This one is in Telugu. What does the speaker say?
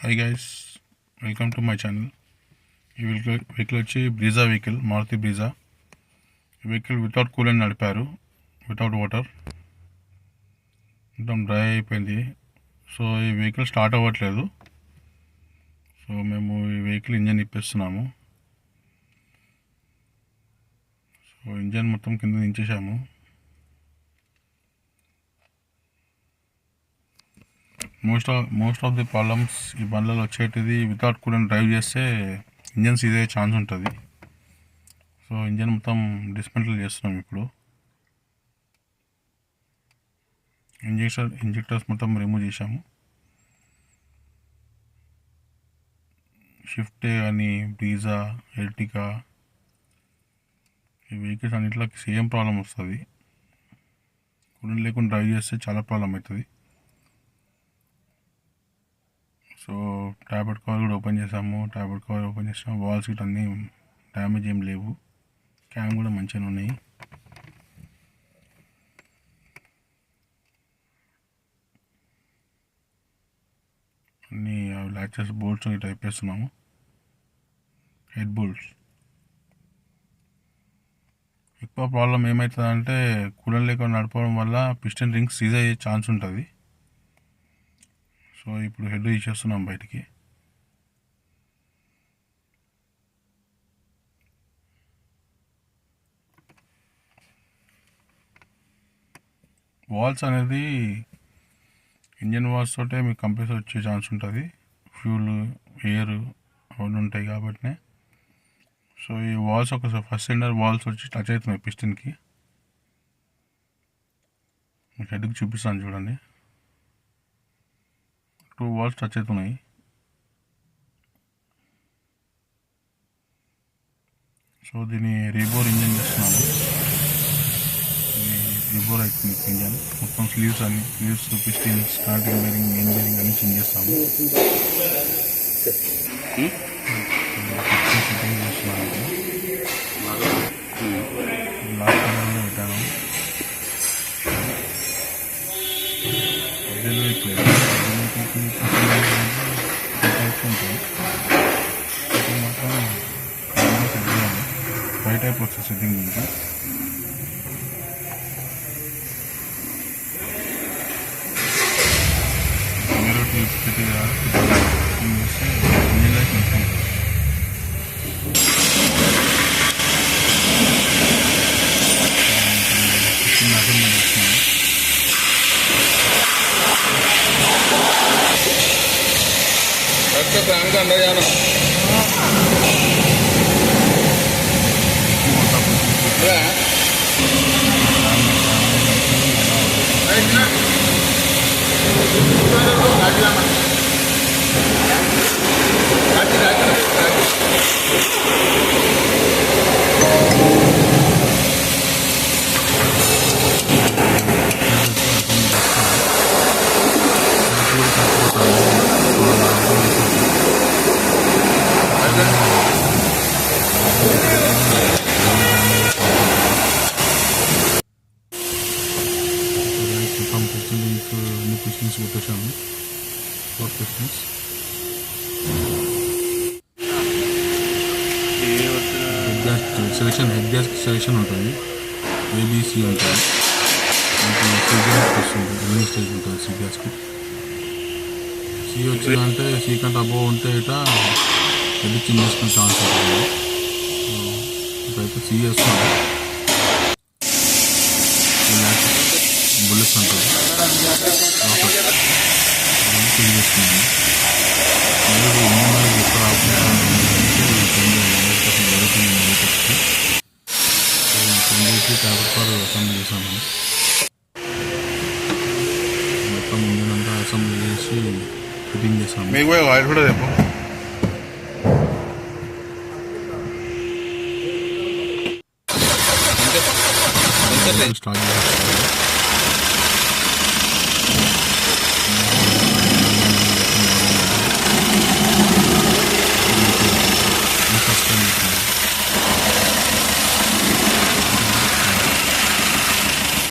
Hi guys, welcome to my channel. ఈ వెహికల్ వచ్చి Brezza vehicle, Maruti Brezza vehicle without coolant నడిపారు, వితౌట్ వాటర్, మొత్తం డ్రై అయిపోయింది. సో ఈ వెహికల్ స్టార్ట్ అవ్వట్లేదు. సో మేము ఈ వెహికల్ ఇంజన్ ఇప్పేస్తున్నాము. సో ఇంజన్ మొత్తం కింద దించేసాము. మోస్ట్ ఆఫ్ ది ప్రాబ్లమ్స్ ఈ బండ్లలో వచ్చేటిది వితౌట్ కూలెంట్ డ్రైవ్ చేస్తే ఇంజన్ సీజ్ అయ్యే ఛాన్స్ ఉంటుంది. సో ఇంజన్ మొత్తం డిస్మెంటల్ చేస్తున్నాం. ఇప్పుడు ఇంజెక్టర్స్ మొత్తం రిమూవ్ చేసాము. షిఫ్ట్ కానీ బ్రీజా, ఎర్టిగా ఈ వెహికల్స్ అన్నింటిలోకి సేమ్ ప్రాబ్లం వస్తుంది. కూలెంట్ లేకుండా డ్రైవ్ చేస్తే చాలా ప్రాబ్లం అవుతుంది. సో ట్యాబ్లెట్ కవర్ కూడా ఓపెన్ చేసాము. వాల్స్ గిట్ అన్నీ డ్యామేజ్ ఏం లేవు. క్యామ్ కూడా మంచిగా ఉన్నాయి. అన్నీ లాచెస్, బోల్ట్స్ ఇట్లా అయిపోతున్నాము. Head bolts. ఎక్కువ ప్రాబ్లం ఏమవుతుందంటే కూలెంట్ లేకుండా నడపడం వల్ల పిస్టన్ రింగ్స్ సీజ్ అయ్యే ఛాన్స్ ఉంటుంది. సో ఇప్పుడు హెడ్ తీసేస్తున్నాం బయటికి. వాల్స్ అనేది ఇంజన్ వాల్స్ తోటే మీకు కంప్రెసర్ వచ్చే ఛాన్స్ ఉంటుంది. ఫ్యూల్, ఎయిర్ అవన్నీ ఉంటాయి కాబట్టి. సో ఈ వాల్స్ ఫస్ట్ సిలిండర్ వాల్స్ వచ్చి టచ్ అవుతున్నాయి పిస్టన్కి. మీకు హెడ్కి చూపిస్తాను చూడండి. 2 వాల్స్ టచ్ అవుతున్నాయి. సో దీన్ని రీబోర్ ఇంజన్ చేస్తున్నాము. రీబోర్ అవుతుంది ఇంజన్ మొత్తం. Sleeves, pistons, starting bearing, main bearing అన్ని చేంజ్ చేస్తాము. సెట్టింగ్ చేస్తున్నాము. లాస్ట్ కలర్లో పెట్టాను. బయట అయిపోతుంది సెట్టింగ్. దీనికి maruti చేస్తే ఇంజిన్ లైఫ్ మొత్తం అసెంబ్లీ చేస్తున్నాను. फैन का अंदर जाना పిస్టన్స్ కొట్టేసాము. 4 పిస్టన్స్. హెడ్ గ్యాస్ సెలెక్షన్ ఉంటుంది. ABC ఉంటుంది. సి గ్యాస్కి వస్తుంది. ఎన్ని స్టేజ్ ఉంటుంది సి గ్యాస్కి. సి వచ్చిందంటే సి కంటే అబోవ్ ఉంటే ఇట హెడ్ చేంజ్ చేసుకునే ఛాన్స్ ఉంటుంది. ఇప్పుడైతే సి వేస్తుంది. బుల్లెట్స్ ఉంటుంది. చేంజ్ చేస్తున్నాను. మీరు ఇంజన్ ఎక్కడ చేసి ట్యాబ్లెట్ కవర్ అసెంబ్లీ చేసాము. మొత్తం ఇంజన్ అంతా అసెంబ్లీ చేసి ఫిట్టింగ్ చేసాము. స్టార్ట్ చేస్తాము.